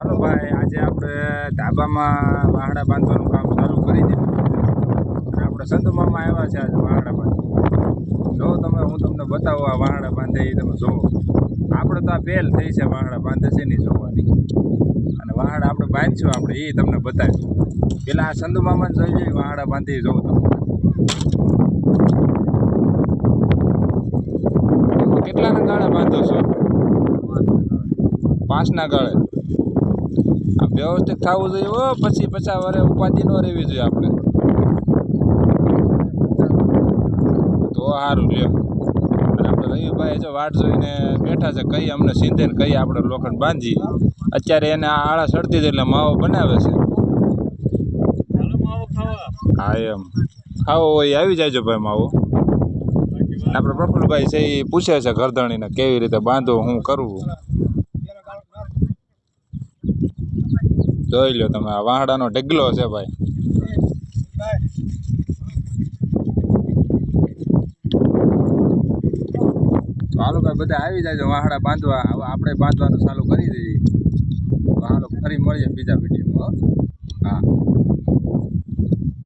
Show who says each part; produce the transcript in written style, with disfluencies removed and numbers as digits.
Speaker 1: ચાલો ભાઈ, આજે આપણે ધાબામાં વાહડા બાંધવાનું કામ ચાલુ કરી દીધું અને આપણે સંતુ મામા આવ્યા છે આજે વાહડા બાંધવા. જો તમે, હું તમને બતાવું આ વાહડા બાંધે એ તમે જોવો. આપણે તો આ પહેલ થઈ છે વાહડા બાંધે છે નહીં જોવાની, અને વાહડા આપણે બાંધશું આપણે એ તમને બતાવીશું. પેલા આ સંતુ મામાને જોઈ જોઈએ વાહડા બાંધી જોવો તમે. કેટલાના ગાળે બાંધો છો? 5ના ગાળે. આ વ્યવસ્થિત થવું જોઈએ હો, પછી 50 વર્ષે ઉપાધિ ન રહેવી જોઈએ આપણે. તો સારું લ્યો. અને આપણે રવિભાઈ જો વાટ જોઈને બેઠા છે, કઈ અમને સીંધે ને કઈ આપણે લોખંડ બાંધી. અત્યારે એને આ આળા સડતી હતી એટલે માવો બનાવે છે. હા એમ ખાવો હોય આવી જાયજો ભાઈ માવો. આપણે પ્રફુલભાઈ છે એ પૂછે છે ઘરધણીને કેવી રીતે બાંધો, હું કરવું. જોઈ લો તમે, આ વાહડાનો ઢગલો છે ભાઈ. તો હાલો ભાઈ બધા આવી જાય વાહડા બાંધવા. હવે આપણે બાંધવાનું ચાલુ કરી દઈએ. તો હાલો ફરી મળીએ બીજા વિડીયોમાં. હા.